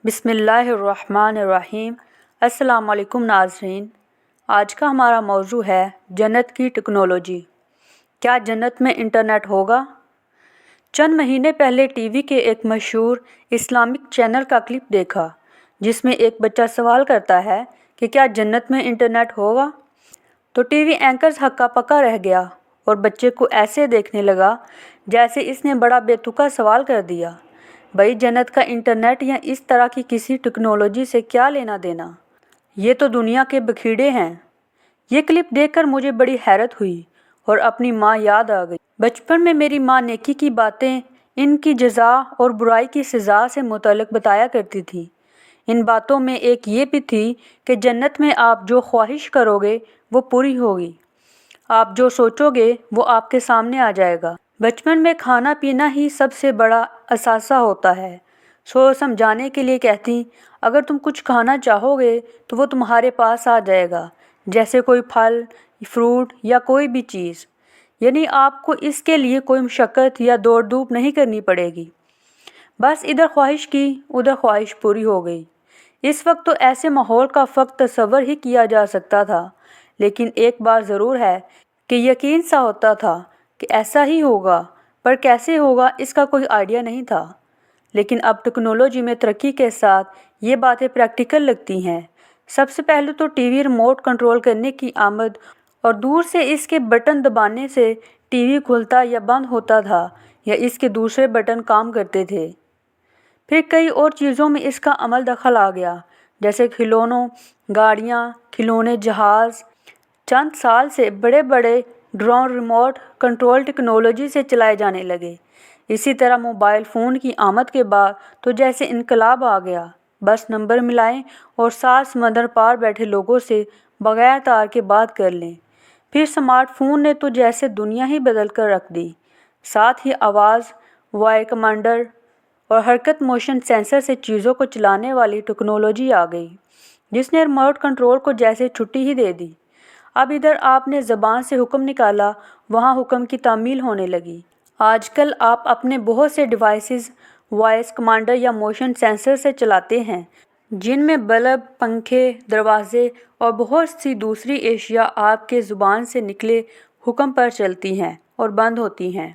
بسم اللہ الرحمن الرحیم۔ السلام علیکم ناظرین، آج کا ہمارا موضوع ہے جنت کی ٹیکنالوجی۔ کیا جنت میں انٹرنیٹ ہوگا؟ چند مہینے پہلے ٹی وی کے ایک مشہور اسلامک چینل کا کلپ دیکھا جس میں ایک بچہ سوال کرتا ہے کہ کیا جنت میں انٹرنیٹ ہوگا؟ تو ٹی وی اینکر ہکا پکا رہ گیا اور بچے کو ایسے دیکھنے لگا جیسے اس نے بڑا بے تکا سوال کر دیا۔ بھائی، جنت کا انٹرنیٹ یا اس طرح کی کسی ٹیکنالوجی سے کیا لینا دینا؟ یہ تو دنیا کے بکھیڑے ہیں۔ یہ کلپ دیکھ کر مجھے بڑی حیرت ہوئی اور اپنی ماں یاد آ گئی۔ بچپن میں میری ماں نیکی کی باتیں ان کی جزا اور برائی کی سزا سے متعلق بتایا کرتی تھی۔ ان باتوں میں ایک یہ بھی تھی کہ جنت میں آپ جو خواہش کرو گے وہ پوری ہوگی، آپ جو سوچو گے وہ آپ کے سامنے آ جائے گا۔ بچپن میں کھانا پینا ہی سب سے بڑا اثاثہ ہوتا ہے۔ سمجھانے کے لیے کہتی، اگر تم کچھ کھانا چاہو گے تو وہ تمہارے پاس آ جائے گا، جیسے کوئی پھل، فروٹ یا کوئی بھی چیز، یعنی آپ کو اس کے لیے کوئی مشقت یا دوڑ دھوپ نہیں کرنی پڑے گی۔ بس ادھر خواہش کی، ادھر خواہش پوری ہو گئی۔ اس وقت تو ایسے ماحول کا فقط تصور ہی کیا جا سکتا تھا، لیکن ایک بات ضرور ہے کہ یقین سا ہوتا تھا کہ ایسا ہی ہوگا، پر کیسے ہوگا اس کا کوئی آئیڈیا نہیں تھا۔ لیکن اب ٹیکنالوجی میں ترقی کے ساتھ یہ باتیں پریکٹیکل لگتی ہیں۔ سب سے پہلے تو ٹی وی ریموٹ کنٹرول کرنے کی آمد اور دور سے اس کے بٹن دبانے سے ٹی وی کھلتا یا بند ہوتا تھا یا اس کے دوسرے بٹن کام کرتے تھے۔ پھر کئی اور چیزوں میں اس کا عمل دخل آ گیا، جیسے کھلونوں، گاڑیاں، کھلونے جہاز۔ چند سال سے بڑے بڑے ڈرون ریموٹ کنٹرول ٹیکنالوجی سے چلائے جانے لگے۔ اسی طرح موبائل فون کی آمد کے بعد تو جیسے انقلاب آ گیا، بس نمبر ملائیں اور 7 سمندر پار بیٹھے لوگوں سے بغیر تار کے بات کر لیں۔ پھر اسمارٹ فون نے تو جیسے دنیا ہی بدل کر رکھ دی۔ ساتھ ہی آواز، وائر کمانڈر اور حرکت موشن سینسر سے چیزوں کو چلانے والی ٹیکنالوجی آ گئی، جس نے ریموٹ کنٹرول کو جیسے چھٹی ہی دے دی۔ اب ادھر آپ نے زبان سے حکم نکالا، وہاں حکم کی تعمیل ہونے لگی۔ آج کل آپ اپنے بہت سے ڈیوائسز وائس کمانڈر یا موشن سینسر سے چلاتے ہیں، جن میں بلب، پنکھے، دروازے اور بہت سی دوسری اشیاء آپ کے زبان سے نکلے حکم پر چلتی ہیں اور بند ہوتی ہیں۔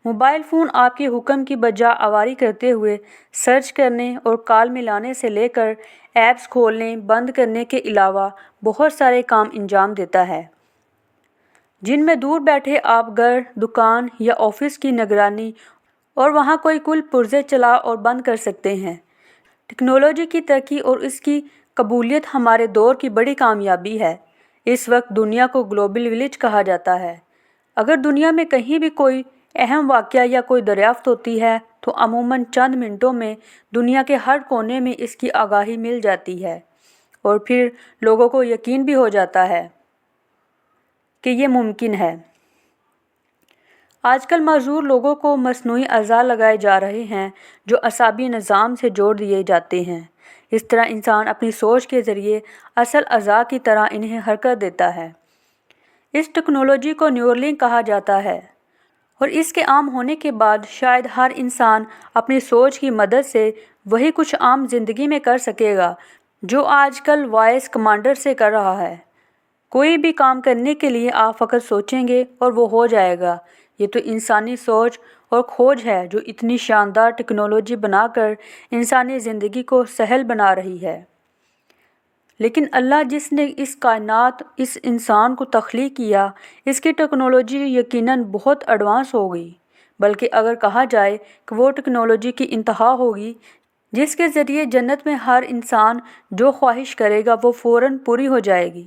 موبائل فون آپ کے حکم کی بجا آوری کرتے ہوئے سرچ کرنے اور کال ملانے سے لے کر ایپس کھولنے بند کرنے کے علاوہ بہت سارے کام انجام دیتا ہے، جن میں دور بیٹھے آپ گھر، دکان یا آفس کی نگرانی اور وہاں کوئی کل پرزے چلا اور بند کر سکتے ہیں۔ ٹیکنالوجی کی ترقی اور اس کی قبولیت ہمارے دور کی بڑی کامیابی ہے۔ اس وقت دنیا کو گلوبل ولیج کہا جاتا ہے۔ اگر دنیا میں کہیں بھی کوئی اہم واقعہ یا کوئی دریافت ہوتی ہے تو عموماً چند منٹوں میں دنیا کے ہر کونے میں اس کی آگاہی مل جاتی ہے، اور پھر لوگوں کو یقین بھی ہو جاتا ہے کہ یہ ممکن ہے۔ آج کل معذور لوگوں کو مصنوعی اعضاء لگائے جا رہے ہیں جو اعصابی نظام سے جوڑ دیے جاتے ہیں۔ اس طرح انسان اپنی سوچ کے ذریعے اصل اعضاء کی طرح انہیں حرکت دیتا ہے۔ اس ٹیکنالوجی کو نیورلنک کہا جاتا ہے، اور اس کے عام ہونے کے بعد شاید ہر انسان اپنی سوچ کی مدد سے وہی کچھ عام زندگی میں کر سکے گا جو آج کل وائس کمانڈر سے کر رہا ہے۔ کوئی بھی کام کرنے کے لیے آپ فقط سوچیں گے اور وہ ہو جائے گا۔ یہ تو انسانی سوچ اور کھوج ہے جو اتنی شاندار ٹیکنالوجی بنا کر انسانی زندگی کو سہل بنا رہی ہے۔ لیکن اللہ جس نے اس کائنات، اس انسان کو تخلیق کیا، اس کی ٹیکنالوجی یقیناً بہت ایڈوانس ہوگی، بلکہ اگر کہا جائے کہ وہ ٹیکنالوجی کی انتہا ہوگی جس کے ذریعے جنت میں ہر انسان جو خواہش کرے گا وہ فوراً پوری ہو جائے گی۔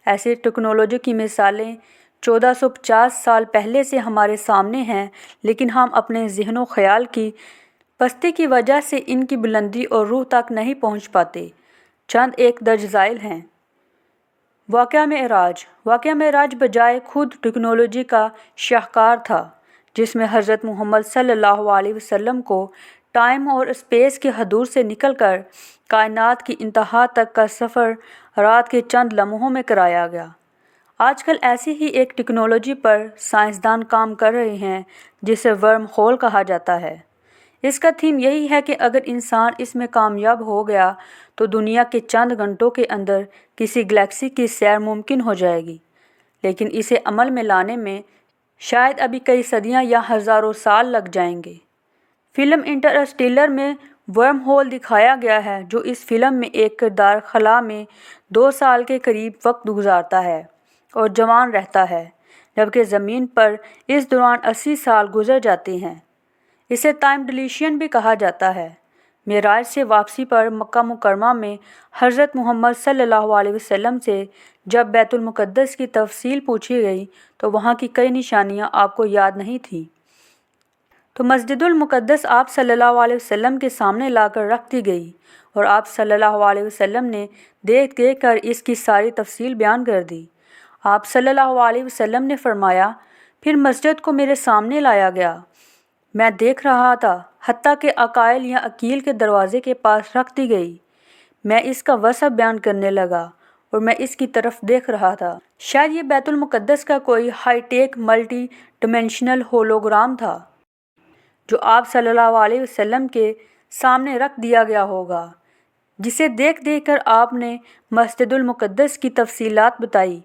ایسے ٹیکنالوجی کی مثالیں 1450 سال پہلے سے ہمارے سامنے ہیں، لیکن ہم اپنے ذہن و خیال کی پستی کی وجہ سے ان کی بلندی اور روح تک نہیں پہنچ پاتے۔ چند ایک درج ذیل ہیں۔ واقعہ معراج بجائے خود ٹیکنالوجی کا شاہکار تھا، جس میں حضرت محمد صلی اللہ علیہ وسلم کو ٹائم اور اسپیس کی حدود سے نکل کر کائنات کی انتہا تک کا سفر رات کے چند لمحوں میں کرایا گیا۔ آج کل ایسی ہی ایک ٹیکنالوجی پر سائنسدان کام کر رہے ہیں جسے ورم ہول کہا جاتا ہے۔ اس کا تھیم یہی ہے کہ اگر انسان اس میں کامیاب ہو گیا تو دنیا کے چند گھنٹوں کے اندر کسی گلیکسی کی سیر ممکن ہو جائے گی، لیکن اسے عمل میں لانے میں شاید ابھی کئی صدیاں یا ہزاروں سال لگ جائیں گے۔ فلم انٹرسٹیلر میں ورم ہول دکھایا گیا ہے، جو اس فلم میں ایک کردار خلا میں 2 سال کے قریب وقت گزارتا ہے اور جوان رہتا ہے، جبکہ زمین پر اس دوران 80 سال گزر جاتے ہیں۔ اسے ٹائم ڈلیشن بھی کہا جاتا ہے۔ معراج سے واپسی پر مکہ مکرمہ میں حضرت محمد صلی اللہ علیہ وسلم سے جب بیت المقدس کی تفصیل پوچھی گئی تو وہاں کی کئی نشانیاں آپ کو یاد نہیں تھیں، تو مسجد المقدس آپ صلی اللہ علیہ وسلم کے سامنے لا کر رکھ دی گئی اور آپ صلی اللہ علیہ وسلم نے دیکھ دیکھ کر اس کی ساری تفصیل بیان کر دی۔ آپ صلی اللہ علیہ وسلم نے فرمایا، پھر مسجد کو میرے سامنے لایا گیا، میں دیکھ رہا تھا، حتیٰ کہ عقائل یا عقیل کے دروازے کے پاس رکھ دی گئی۔ میں اس کا وصف بیان کرنے لگا اور میں اس کی طرف دیکھ رہا تھا۔ شاید یہ بیت المقدس کا کوئی high tech multi dimensional hologram تھا جو آپ صلی اللہ علیہ وسلم کے سامنے رکھ دیا گیا ہوگا، جسے دیکھ دیکھ کر آپ نے مسجد المقدس کی تفصیلات بتائی۔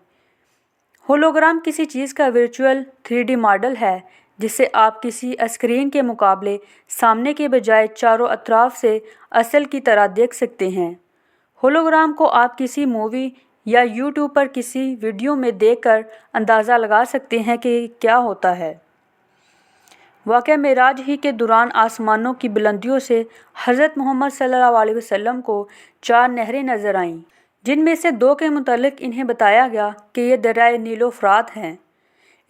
ہولوگرام کسی چیز کا ورچوئل 3D ماڈل ہے جسے آپ کسی اسکرین کے مقابلے سامنے کے بجائے چاروں اطراف سے اصل کی طرح دیکھ سکتے ہیں۔ ہولوگرام کو آپ کسی مووی یا یوٹیوب پر کسی ویڈیو میں دیکھ کر اندازہ لگا سکتے ہیں کہ کیا ہوتا ہے۔ واقعہ معراج ہی کے دوران آسمانوں کی بلندیوں سے حضرت محمد صلی اللہ علیہ وسلم کو 4 نہریں نظر آئیں، جن میں سے 2 کے متعلق انہیں بتایا گیا کہ یہ دریائے نیل و فرات ہیں۔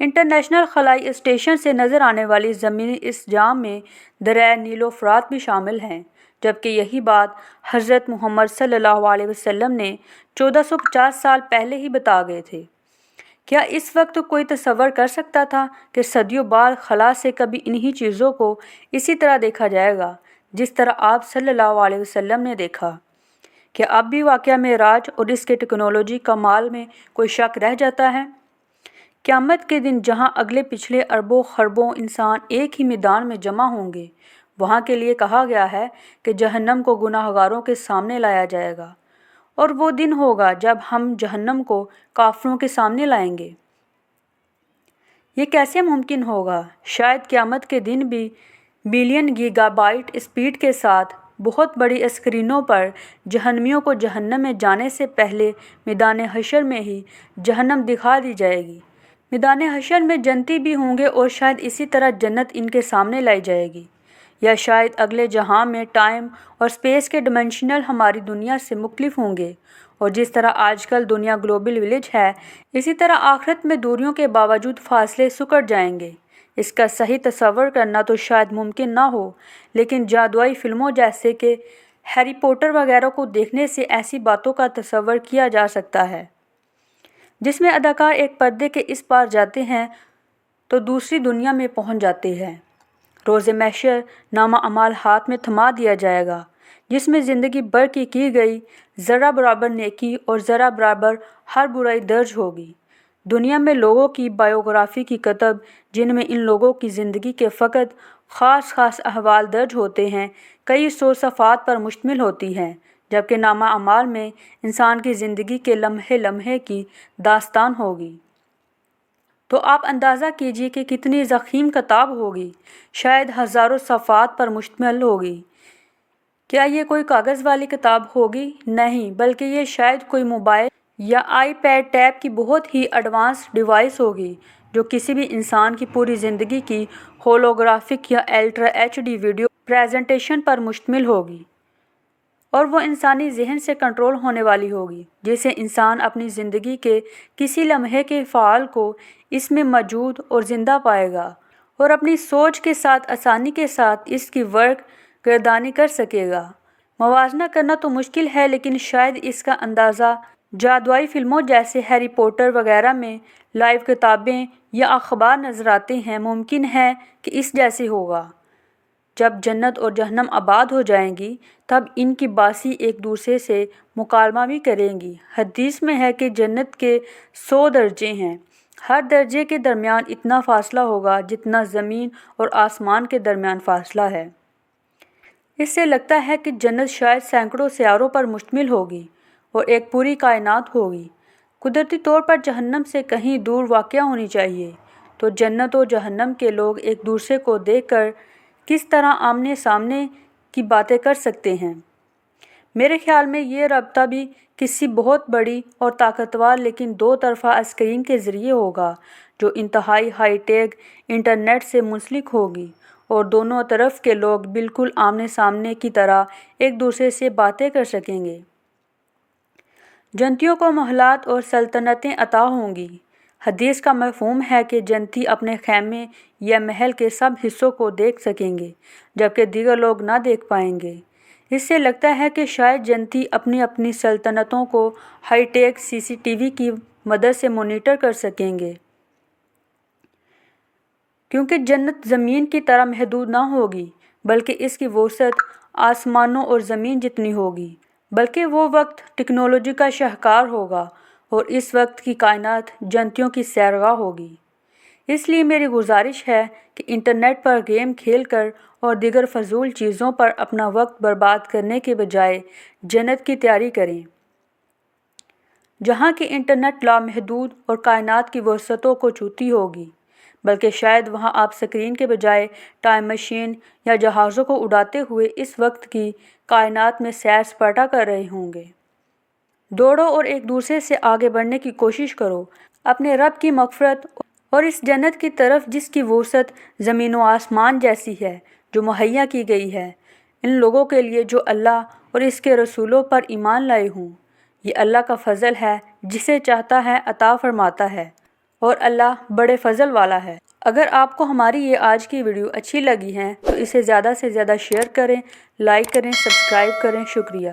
انٹرنیشنل خلائی اسٹیشن سے نظر آنے والی زمینی انسجام میں دریائے نیل و فرات بھی شامل ہیں، جبکہ یہی بات حضرت محمد صلی اللہ علیہ وسلم نے 1450 سال پہلے ہی بتا گئے تھے۔ کیا اس وقت کوئی تصور کر سکتا تھا کہ صدیوں بعد خلا سے کبھی انہی چیزوں کو اسی طرح دیکھا جائے گا جس طرح آپ صلی اللہ علیہ وسلم نے دیکھا؟ کیا اب بھی واقعہ معراج اور اس کے ٹیکنالوجی کمال میں کوئی شک رہ جاتا ہے؟ قیامت کے دن جہاں اگلے پچھلے اربوں خربوں انسان ایک ہی میدان میں جمع ہوں گے، وہاں کے لیے کہا گیا ہے کہ جہنم کو گناہ گاروں کے سامنے لایا جائے گا، اور وہ دن ہوگا جب ہم جہنم کو کافروں کے سامنے لائیں گے۔ یہ کیسے ممکن ہوگا؟ شاید قیامت کے دن بھی بلین گیگا بائٹ اسپیڈ کے ساتھ بہت بڑی اسکرینوں پر جہنمیوں کو جہنم میں جانے سے پہلے میدان حشر میں ہی جہنم دکھا دی جائے گی۔ میدان حشر میں جنتی بھی ہوں گے اور شاید اسی طرح جنت ان کے سامنے لائی جائے گی، یا شاید اگلے جہاں میں ٹائم اور اسپیس کے ڈائمینشنل ہماری دنیا سے مختلف ہوں گے، اور جس طرح آج کل دنیا گلوبل ولیج ہے، اسی طرح آخرت میں دوریوں کے باوجود فاصلے سکڑ جائیں گے۔ اس کا صحیح تصور کرنا تو شاید ممکن نہ ہو، لیکن جادوئی فلموں جیسے کہ ہیری پوٹر وغیرہ کو دیکھنے سے ایسی باتوں کا تصور کیا جا سکتا ہے، جس میں اداکار ایک پردے کے اس پار جاتے ہیں تو دوسری دنیا میں پہنچ جاتے ہیں۔ روز محشر نامہ اعمال ہاتھ میں تھما دیا جائے گا، جس میں زندگی بھر کی گئی ذرہ برابر نیکی اور ذرہ برابر ہر برائی درج ہوگی۔ دنیا میں لوگوں کی بائیوگرافی کی کتب، جن میں ان لوگوں کی زندگی کے فقط خاص احوال درج ہوتے ہیں، کئی 100 صفحات پر مشتمل ہوتی ہیں، جبکہ نامہ اعمال میں انسان کی زندگی کے لمحے لمحے کی داستان ہوگی۔ تو آپ اندازہ کیجیے کہ کتنی ضخیم کتاب ہوگی، شاید ہزاروں صفحات پر مشتمل ہوگی۔ کیا یہ کوئی کاغذ والی کتاب ہوگی؟ نہیں، بلکہ یہ شاید کوئی موبائل یا آئی پیڈ ٹیب کی بہت ہی ایڈوانس ڈیوائس ہوگی، جو کسی بھی انسان کی پوری زندگی کی ہولوگرافک یا الٹرا ایچ ڈی ویڈیو پریزنٹیشن پر مشتمل ہوگی، اور وہ انسانی ذہن سے کنٹرول ہونے والی ہوگی، جسے انسان اپنی زندگی کے کسی لمحے کے فعال کو اس میں موجود اور زندہ پائے گا، اور اپنی سوچ کے ساتھ آسانی کے ساتھ اس کی ورق گردانی کر سکے گا۔ موازنہ کرنا تو مشکل ہے، لیکن شاید اس کا اندازہ جادوئی فلموں جیسے ہیری پوٹر وغیرہ میں لائیو کتابیں یا اخبار نظر آتے ہیں، ممکن ہے کہ اس جیسے ہوگا۔ جب جنت اور جہنم آباد ہو جائیں گی، تب ان کی باسی ایک دوسرے سے مکالمہ بھی کریں گی۔ حدیث میں ہے کہ جنت کے 100 درجے ہیں، ہر درجے کے درمیان اتنا فاصلہ ہوگا جتنا زمین اور آسمان کے درمیان فاصلہ ہے۔ اس سے لگتا ہے کہ جنت شاید سینکڑوں سیاروں پر مشتمل ہوگی اور ایک پوری کائنات ہوگی۔ قدرتی طور پر جہنم سے کہیں دور واقع ہونی چاہیے، تو جنت و جہنم کے لوگ ایک دوسرے کو دیکھ کر کس طرح آمنے سامنے کی باتیں کر سکتے ہیں؟ میرے خیال میں یہ رابطہ بھی کسی بہت بڑی اور طاقتور لیکن دو طرفہ اسکرین کے ذریعے ہوگا، جو انتہائی ہائی ٹیک انٹرنیٹ سے منسلک ہوگی، اور دونوں طرف کے لوگ بالکل آمنے سامنے کی طرح ایک دوسرے سے باتیں کر سکیں گے۔ جنتیوں کو محلات اور سلطنتیں عطا ہوں گی۔ حدیث کا مفہوم ہے کہ جنتی اپنے خیمے یا محل کے سب حصوں کو دیکھ سکیں گے، جبکہ دیگر لوگ نہ دیکھ پائیں گے۔ اس سے لگتا ہے کہ شاید جنتی اپنی اپنی سلطنتوں کو ہائی ٹیک CCTV کی مدد سے مانیٹر کر سکیں گے، کیونکہ جنت زمین کی طرح محدود نہ ہوگی، بلکہ اس کی وسعت آسمانوں اور زمین جتنی ہوگی۔ بلکہ وہ وقت ٹیکنالوجی کا شاہکار ہوگا، اور اس وقت کی کائنات جنتیوں کی سیرگاہ ہوگی۔ اس لیے میری گزارش ہے کہ انٹرنیٹ پر گیم کھیل کر اور دیگر فضول چیزوں پر اپنا وقت برباد کرنے کے بجائے جنت کی تیاری کریں، جہاں کی انٹرنیٹ لامحدود اور کائنات کی وسعتوں کو چھوتی ہوگی۔ بلکہ شاید وہاں آپ اسکرین کے بجائے ٹائم مشین یا جہازوں کو اڑاتے ہوئے اس وقت کی کائنات میں سیر سپاٹا کر رہے ہوں گے۔ دوڑو اور ایک دوسرے سے آگے بڑھنے کی کوشش کرو، اپنے رب کی مغفرت اور اس جنت کی طرف جس کی وسعت زمین و آسمان جیسی ہے، جو مہیا کی گئی ہے ان لوگوں کے لیے جو اللہ اور اس کے رسولوں پر ایمان لائے ہوں۔ یہ اللہ کا فضل ہے، جسے چاہتا ہے عطا فرماتا ہے، اور اللہ بڑے فضل والا ہے۔ اگر آپ کو ہماری یہ آج کی ویڈیو اچھی لگی ہے تو اسے زیادہ سے زیادہ شیئر کریں، لائک کریں، سبسکرائب کریں۔ شکریہ۔